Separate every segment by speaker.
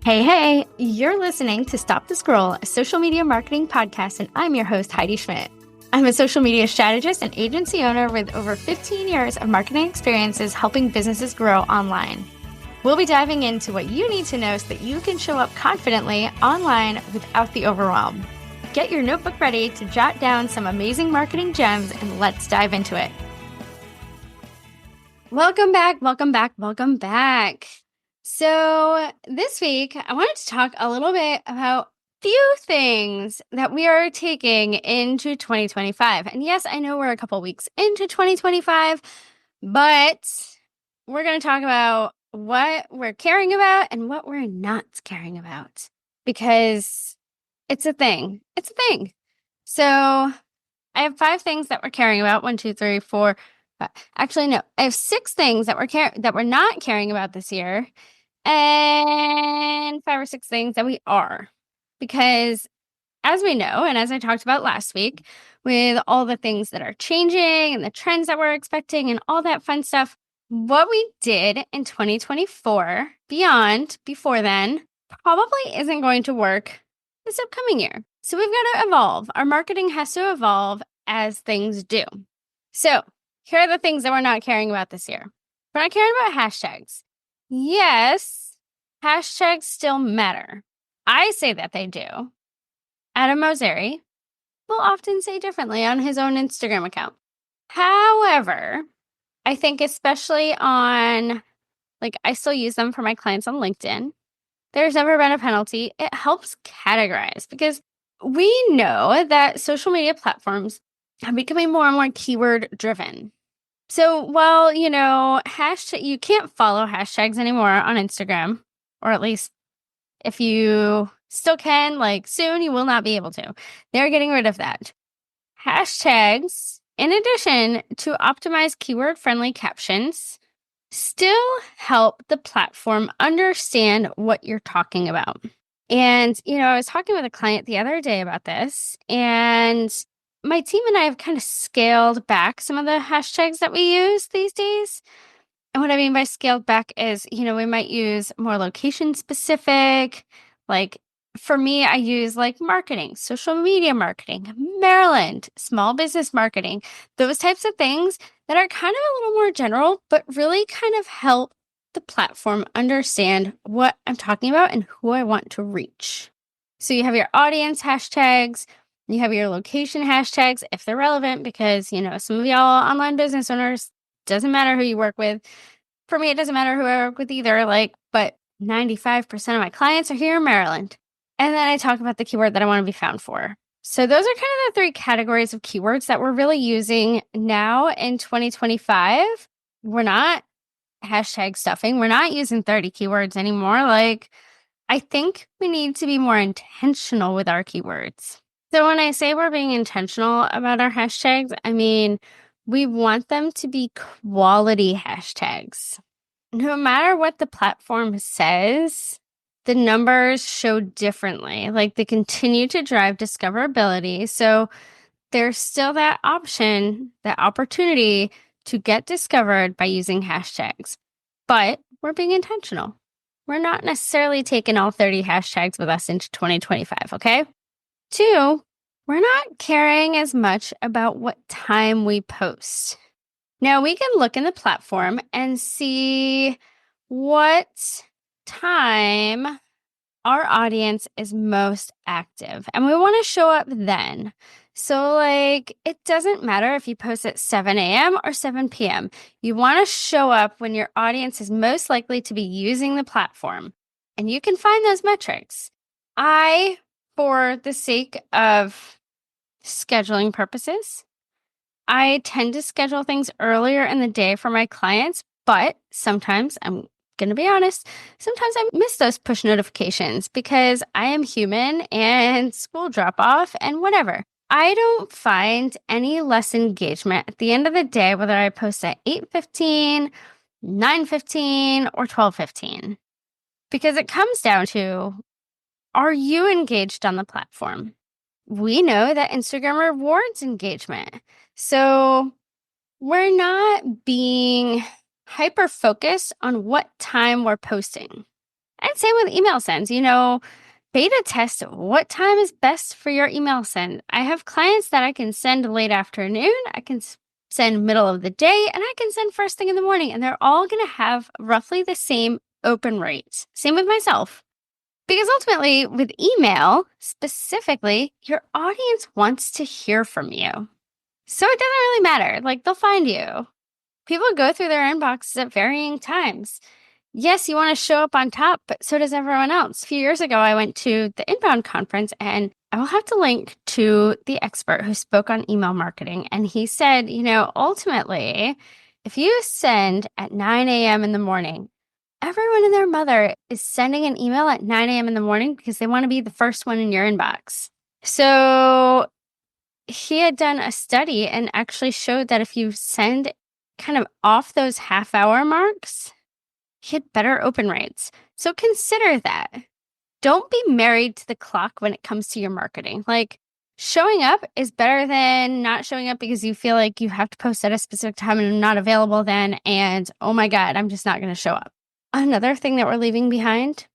Speaker 1: Hey, you're listening to Stop the Scroll, a social media marketing podcast, and I'm your host, Heidi Schmidt. I'm a social media strategist and agency owner with over 15 years of marketing experiences helping businesses grow online. We'll be diving into what you need to know so that you can show up confidently online without the overwhelm. Get your notebook ready to jot down some amazing marketing gems, and let's dive into it. Welcome back. So this week, I wanted to talk a little bit about few things that we are taking into 2025. And yes, I know we're a couple weeks into 2025, but we're going to talk about what we're caring about and what we're not caring about, because it's a thing. So I have 5 things that we're caring about. 1, 2, 3, 4. Actually, no. I have 6 things that we're not caring about this year, and 5 or 6 things that we are. Because as we know, and as I talked about last week, with all the things that are changing and the trends that we're expecting and all that fun stuff, what we did in 2024 before then probably isn't going to work this upcoming year. So we've got to evolve. Our marketing has to evolve as things do. So here are the things that we're not caring about this year. We're not caring about hashtags. Yes, hashtags still matter. I say that they do. Adam Mosseri will often say differently on his own Instagram account. However, I think especially on, I still use them for my clients on LinkedIn. There's never been a penalty. It helps categorize, because we know that social media platforms are becoming more and more keyword driven. So while, you can't follow hashtags anymore on Instagram, or at least if you still can, soon you will not be able to. They're getting rid of that. Hashtags, in addition to optimized keyword-friendly captions, still help the platform understand what you're talking about. And, I was talking with a client the other day about this, and my team and I have kind of scaled back some of the hashtags that we use these days. And what I mean by scaled back is, we might use more location specific. For me, I use marketing, social media marketing, Maryland, small business marketing, those types of things that are kind of a little more general, but really kind of help the platform understand what I'm talking about and who I want to reach. So you have your audience hashtags, you have your location hashtags, if they're relevant, because, some of y'all online business owners, doesn't matter who you work with. For me, it doesn't matter who I work with either, but 95% of my clients are here in Maryland. And then I talk about the keyword that I want to be found for. So those are kind of the 3 categories of keywords that we're really using now in 2025. We're not hashtag stuffing. We're not using 30 keywords anymore. I think we need to be more intentional with our keywords. So when I say we're being intentional about our hashtags, I mean, we want them to be quality hashtags. No matter what the platform says, the numbers show differently. They continue to drive discoverability. So there's still that option, that opportunity to get discovered by using hashtags. But we're being intentional. We're not necessarily taking all 30 hashtags with us into 2025, okay? 2, we're not caring as much about what time we post. Now, we can look in the platform and see what time our audience is most active, and we want to show up then. So, it doesn't matter if you post at 7 a.m. or 7 p.m. You want to show up when your audience is most likely to be using the platform, and you can find those metrics. For the sake of scheduling purposes, I tend to schedule things earlier in the day for my clients, but sometimes, I'm going to be honest, sometimes I miss those push notifications because I am human and school drop off and whatever. I don't find any less engagement at the end of the day, whether I post at 8:15, 9:15, or 12:15, because it comes down to, are you engaged on the platform? We know that Instagram rewards engagement. So we're not being hyper-focused on what time we're posting. And same with email sends, beta test what time is best for your email send. I have clients that I can send late afternoon, I can send middle of the day, and I can send first thing in the morning, and they're all going to have roughly the same open rates. Same with myself. Because ultimately, with email specifically, your audience wants to hear from you. So it doesn't really matter. Like, they'll find you. People go through their inboxes at varying times. Yes, you want to show up on top, but so does everyone else. A few years ago, I went to the Inbound conference, and I will have to link to the expert who spoke on email marketing. And he said, ultimately, if you send at 9 a.m. in the morning, everyone and their mother is sending an email at 9 a.m. in the morning because they want to be the first one in your inbox. So he had done a study and actually showed that if you send kind of off those half-hour marks, he had better open rates. So consider that. Don't be married to the clock when it comes to your marketing. Like, showing up is better than not showing up because you feel like you have to post at a specific time and I'm not available then. And oh my God, I'm just not going to show up. Another thing that we're leaving behind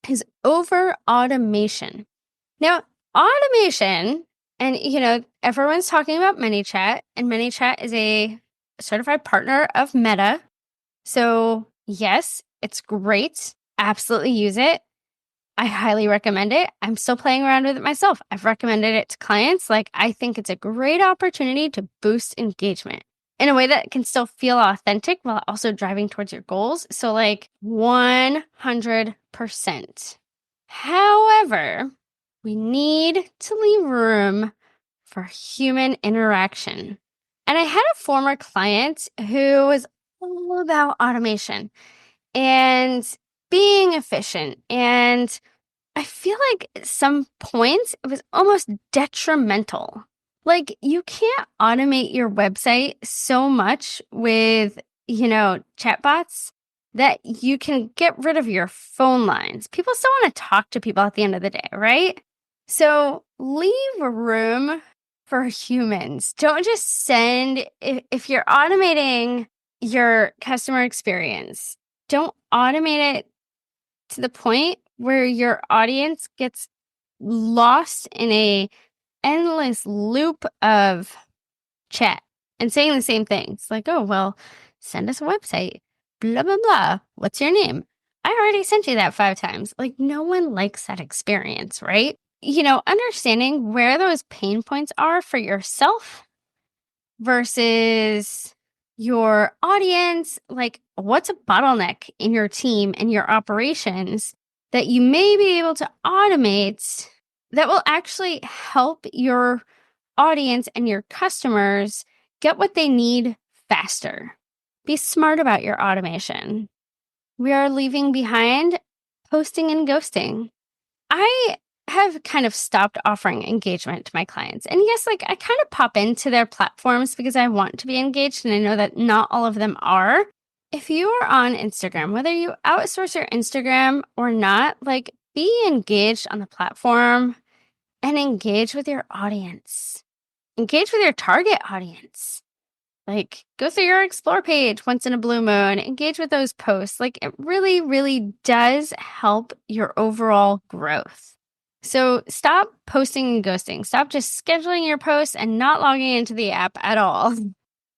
Speaker 1: is over automation. Now, automation, and everyone's talking about ManyChat, and ManyChat is a certified partner of Meta. So yes, it's great. Absolutely use it. I highly recommend it. I'm still playing around with it myself. I've recommended it to clients. Like, I think it's a great opportunity to boost engagement in a way that can still feel authentic while also driving towards your goals. So, like, 100%. However, we need to leave room for human interaction. And I had a former client who was all about automation and being efficient. And I feel like at some points it was almost detrimental. Like, you can't automate your website so much with, chatbots that you can get rid of your phone lines. People still want to talk to people at the end of the day, right? So leave room for humans. Don't just send, if you're automating your customer experience, don't automate it to the point where your audience gets lost in a endless loop of chat and saying the same things. Like, oh, well, send us a website, blah, blah, blah. What's your name? I already sent you that 5 times. Like, no one likes that experience, right? Understanding where those pain points are for yourself versus your audience, like, what's a bottleneck in your team and your operations that you may be able to automate that will actually help your audience and your customers get what they need faster. Be smart about your automation. We are leaving behind posting and ghosting. I have kind of stopped offering engagement to my clients. And yes, like, I kind of pop into their platforms because I want to be engaged, and I know that not all of them are. If you are on Instagram, whether you outsource your Instagram or not, like, be engaged on the platform and engage with your audience. Engage with your target audience. Like, go through your explore page once in a blue moon, engage with those posts. Like, it really, really does help your overall growth. So stop posting and ghosting. Stop just scheduling your posts and not logging into the app at all.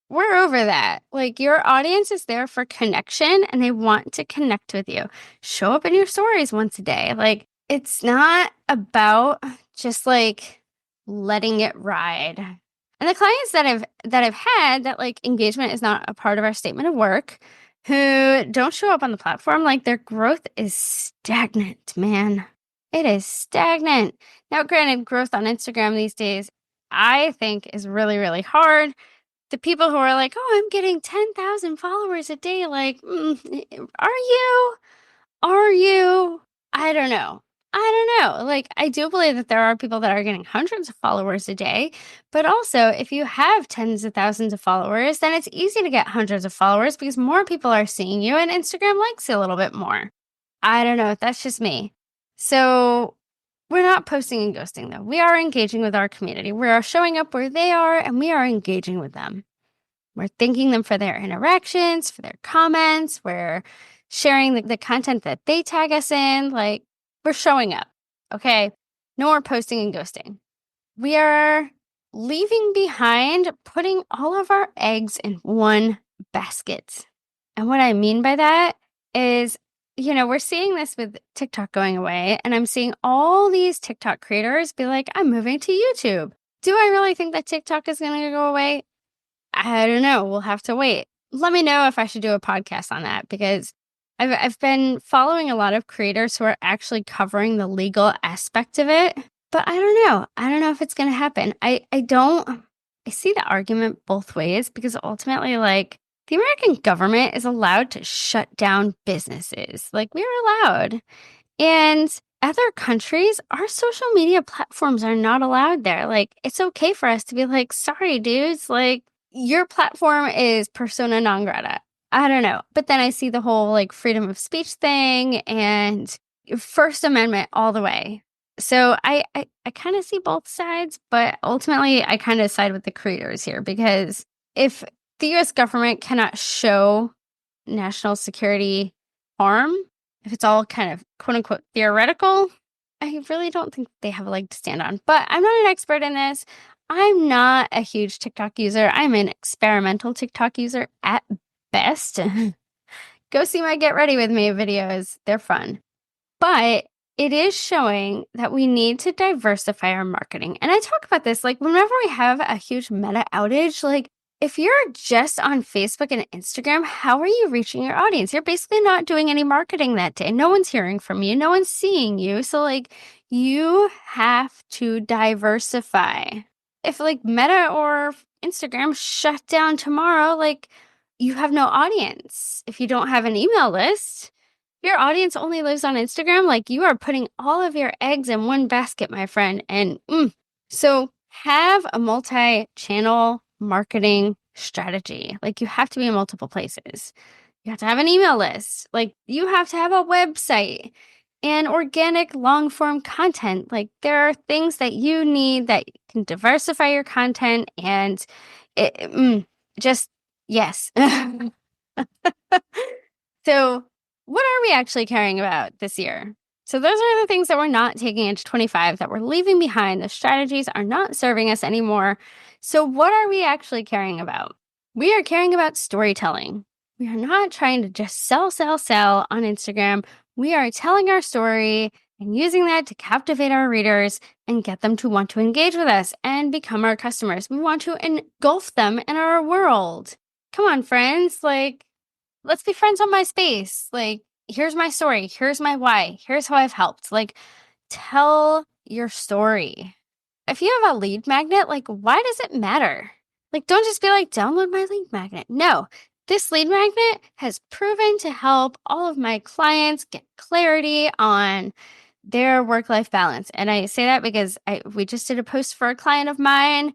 Speaker 1: We're over that. Like, your audience is there for connection and they want to connect with you. Show up in your stories once a day. Like, it's not about just like letting it ride. And the clients that I've had that, like, engagement is not a part of our statement of work, who don't show up on the platform, like, their growth is stagnant, man. It is stagnant. Now, granted, growth on Instagram these days, I think, is really, really hard. The people who are like, oh, I'm getting 10,000 followers a day, like, are you? Are you? I don't know. Like, I do believe that there are people that are getting hundreds of followers a day, but also if you have tens of thousands of followers, then it's easy to get hundreds of followers because more people are seeing you and Instagram likes you a little bit more. I don't know. That's just me. So we're not posting and ghosting, though. We are engaging with our community. We are showing up where they are and we are engaging with them. We're thanking them for their interactions, for their comments. We're sharing the content that they tag us in. Like, we're showing up. Okay. No more posting and ghosting. We are leaving behind putting all of our eggs in one basket. And what I mean by that is, we're seeing this with TikTok going away, and I'm seeing all these TikTok creators be like, I'm moving to YouTube. Do I really think that TikTok is going to go away? I don't know. We'll have to wait. Let me know if I should do a podcast on that, because I've been following a lot of creators who are actually covering the legal aspect of it, but I don't know. I don't know if it's going to happen. I see the argument both ways, because ultimately, like, the American government is allowed to shut down businesses. Like, we are allowed. And other countries, our social media platforms are not allowed there. Like, it's okay for us to be like, sorry, dudes, like, your platform is persona non grata. I don't know. But then I see the whole like freedom of speech thing and First Amendment all the way. So I kind of see both sides, but ultimately I kind of side with the creators here, because if the US government cannot show national security harm, if it's all kind of quote unquote theoretical, I really don't think they have a leg to stand on. But I'm not an expert in this. I'm not a huge TikTok user. I'm an experimental TikTok user at best. Go see my Get Ready With Me videos. They're fun. But it is showing that we need to diversify our marketing. And I talk about this, like, whenever we have a huge meta outage, like, if you're just on Facebook and Instagram, how are you reaching your audience? You're basically not doing any marketing that day. No one's hearing from you. No one's seeing you. So, like, you have to diversify. If, like, Meta or Instagram shut down tomorrow, like, you have no audience. If you don't have an email list, your audience only lives on Instagram, like, you are putting all of your eggs in one basket, my friend. And so have a multi-channel marketing strategy. Like, you have to be in multiple places. You have to have an email list. Like, you have to have a website and organic long form content. Like, there are things that you need that can diversify your content, and just yes. So, what are we actually caring about this year? So, those are the things that we're not taking into 25, that we're leaving behind. The strategies are not serving us anymore. So, what are we actually caring about? We are caring about storytelling. We are not trying to just sell on Instagram. We are telling our story and using that to captivate our readers and get them to want to engage with us and become our customers. We want to engulf them in our world. Come on, friends. Like, let's be friends on MySpace. Like, here's my story. Here's my why. Here's how I've helped. Like, tell your story. If you have a lead magnet, like, why does it matter? Like, don't just be like, download my lead magnet. No, this lead magnet has proven to help all of my clients get clarity on their work-life balance. And I say that because we just did a post for a client of mine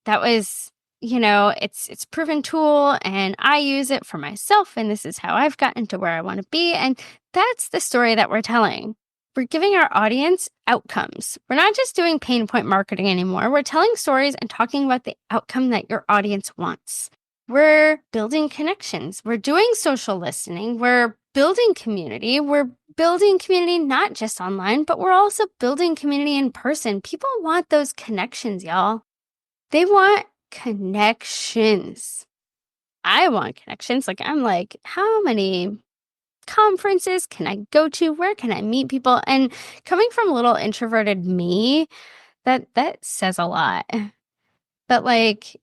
Speaker 1: that was, it's proven tool, and I use it for myself, and this is how I've gotten to where I want to be. And that's the story that we're telling. We're giving our audience outcomes. We're not just doing pain point marketing anymore. We're telling stories and talking about the outcome that your audience wants. We're building connections. We're doing social listening. We're building community. We're building community not just online, but we're also building community in person. People want those connections, y'all. They want connections. I want connections. Like, I'm like, how many conferences can I go to? Where can I meet people? And coming from a little introverted me, that says a lot. But like,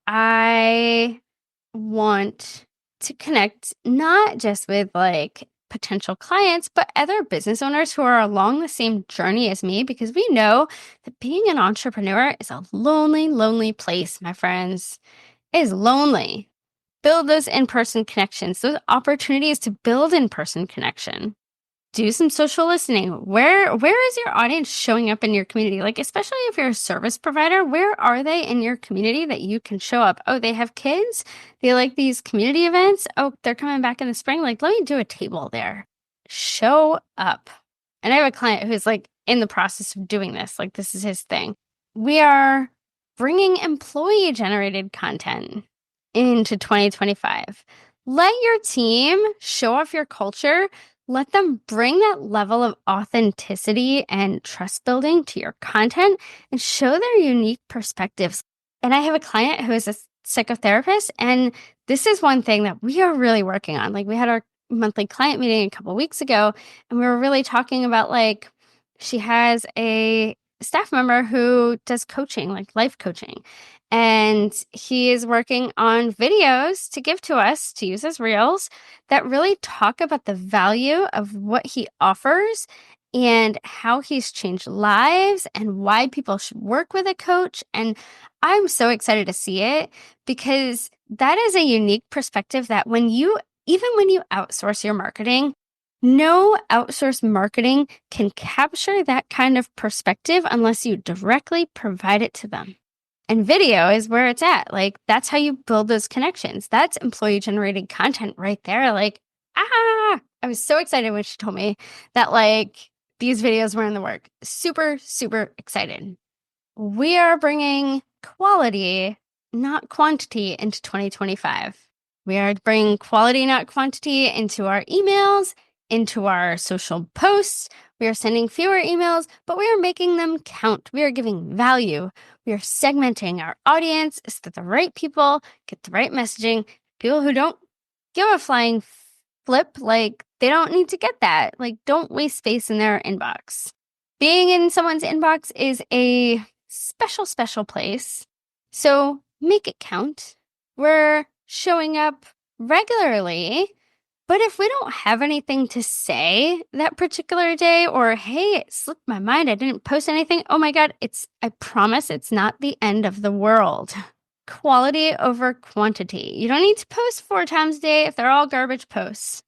Speaker 1: I want to connect not just with like potential clients, but other business owners who are along the same journey as me, because we know that being an entrepreneur is a lonely, lonely place, my friends. It is lonely. Build those in-person connections, those opportunities to build in-person connection. Do some social listening. Where is your audience showing up in your community? Like, especially if you're a service provider, where are they in your community that you can show up? Oh, they have kids? They like these community events? Oh, they're coming back in the spring. Like, let me do a table there. Show up. And I have a client who's like in the process of doing this. Like, this is his thing. We are bringing employee generated content. into 2025. Let your team show off your culture. Let them bring that level of authenticity and trust building to your content and show their unique perspectives. And I have a client who is a psychotherapist, and this is one thing that we are really working on. Like, we had our monthly client meeting a couple weeks ago, and we were really talking about, like, she has a staff member who does coaching, like life coaching. And he is working on videos to give to us to use as reels that really talk about the value of what he offers and how he's changed lives and why people should work with a coach. And I'm so excited to see it because that is a unique perspective that even when you outsource your marketing, no outsourced marketing can capture that kind of perspective unless you directly provide it to them. And video is where it's at. Like, that's how you build those connections. That's employee generated content right there. Like, I was so excited when she told me that, like, these videos were in the work. Super, super excited. We are bringing quality, not quantity, into 2025. We are bringing quality, not quantity, into our emails, into our social posts. We are sending fewer emails, but we are making them count. We are giving value. We are segmenting our audience so that the right people get the right messaging. People who don't give a flying flip, like, they don't need to get that. Like, don't waste space in their inbox. Being in someone's inbox is a special, special place. So make it count. We're showing up regularly. But if we don't have anything to say that particular day, or hey, it slipped my mind, I didn't post anything, oh my God, I promise it's not the end of the world. Quality over quantity. You don't need to post 4 times a day if they're all garbage posts.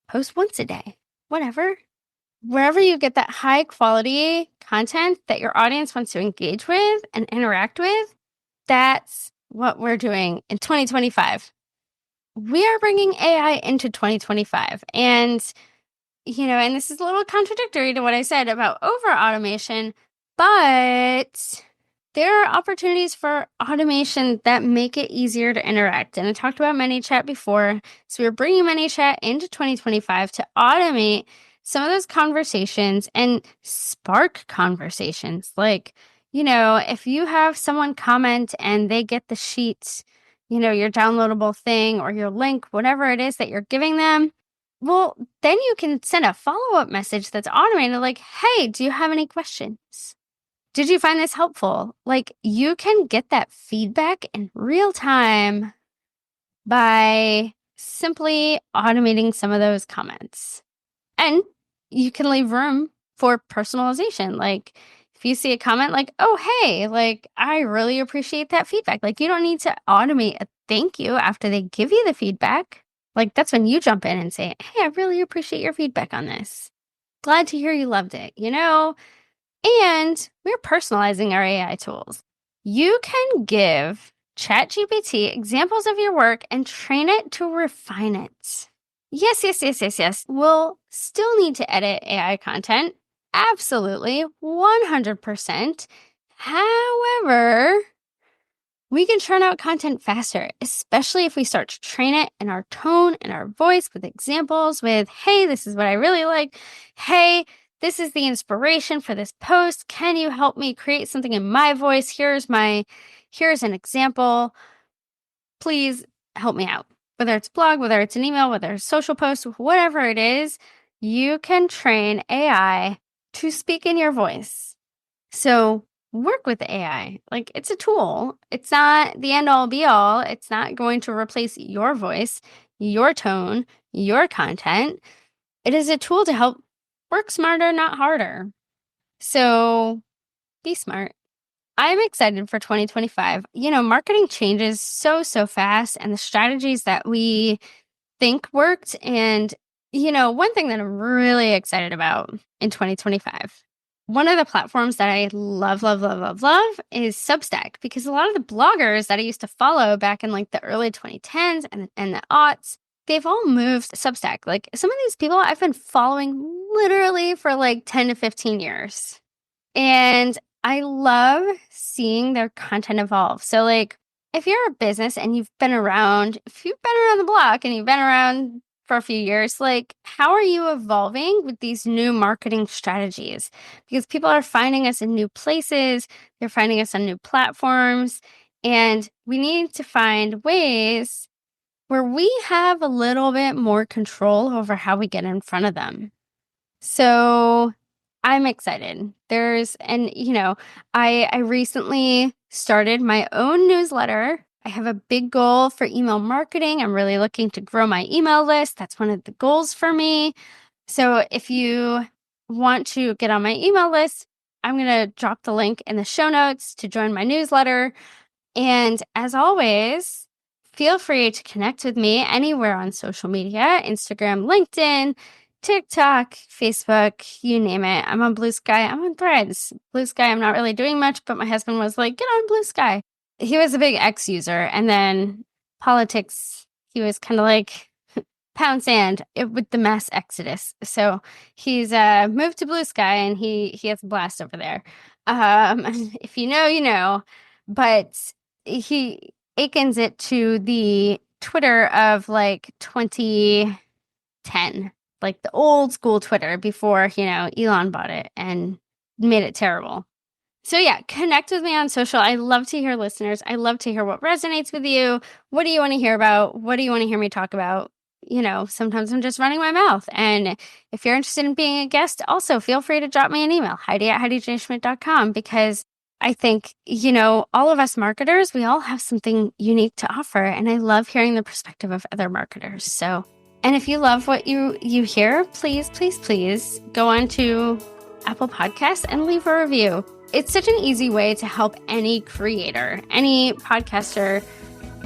Speaker 1: Post once a day, whatever. Wherever you get that high quality content that your audience wants to engage with and interact with, that's what we're doing in 2025. We are bringing AI into 2025. And, and this is a little contradictory to what I said about over automation, but there are opportunities for automation that make it easier to interact. And I talked about ManyChat before. So we're bringing ManyChat into 2025 to automate some of those conversations and spark conversations. Like, if you have someone comment and they get the sheet, your downloadable thing or your link, whatever it is that you're giving them, well, then you can send a follow-up message that's automated, like, hey, do you have any questions? Did you find this helpful? Like, you can get that feedback in real time by simply automating some of those comments. And you can leave room for personalization. Like, if you see a comment like, oh, hey, like, I really appreciate that feedback. Like, you don't need to automate a thank you after they give you the feedback. Like, that's when you jump in and say, hey, I really appreciate your feedback on this. Glad to hear you loved it, And we're personalizing our AI tools. You can give ChatGPT examples of your work and train it to refine it. Yes, yes, yes, yes, yes. We'll still need to edit AI content. Absolutely, 100%. However, we can churn out content faster, especially if we start to train it in our tone and our voice with examples with, hey, this is what I really like. Hey, this is the inspiration for this post. Can you help me create something in my voice? Here's an example. Please help me out. Whether it's blog, whether it's an email, whether it's social post, whatever it is, you can train AI to speak in your voice. So work with AI. Like, it's a tool. It's not the end all be all. It's not going to replace your voice, your tone, your content. It is a tool to help work smarter, not harder. So be smart. I'm excited for 2025. Marketing changes so, so fast, and the strategies that we think worked. And, one thing that I'm really excited about in 2025, one of the platforms that I love, love, love, love, love is Substack, because a lot of the bloggers that I used to follow back in like the early 2010s and the aughts, they've all moved to Substack. Like, some of these people I've been following literally for like 10 to 15 years. And I love seeing their content evolve. So, like, if you're a business and if you've been around the block and you've been around for a few years, like, how are you evolving with these new marketing strategies? Because people are finding us in new places, they're finding us on new platforms, and we need to find ways where we have a little bit more control over how we get in front of them. So I'm excited. I recently started my own newsletter. I have a big goal for email marketing. I'm really looking to grow my email list. That's one of the goals for me. So if you want to get on my email list, I'm going to drop the link in the show notes to join my newsletter. And as always, feel free to connect with me anywhere on social media, Instagram, LinkedIn, TikTok, Facebook, you name it. I'm on Blue Sky. I'm on Threads. Blue Sky, I'm not really doing much, but my husband was like, get on Blue Sky. He was a big X user. And then politics, he was kind of like pound sand with the mass exodus. So he's moved to Blue Sky and he has a blast over there. If you know, you know. But he akens it to the Twitter of like 2010, like the old school Twitter before, Elon bought it and made it terrible. So yeah, connect with me on social. I love to hear listeners. I love to hear what resonates with you. What do you want to hear about? What do you want to hear me talk about? Sometimes I'm just running my mouth. And if you're interested in being a guest, also feel free to drop me an email, Heidi@HeidiJSchmidt.com, because I think, all of us marketers, we all have something unique to offer. And I love hearing the perspective of other marketers. So, and if you love what you hear, please, please, please go on to Apple Podcasts and leave a review. It's such an easy way to help any creator, any podcaster,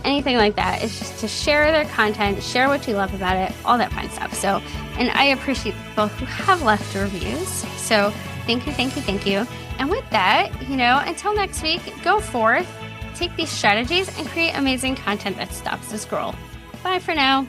Speaker 1: anything like that. It's just to share their content, share what you love about it, all that fun stuff. So, and I appreciate people who have left reviews. So thank you, thank you, thank you. And with that, until next week, go forth, take these strategies and create amazing content that stops the scroll. Bye for now.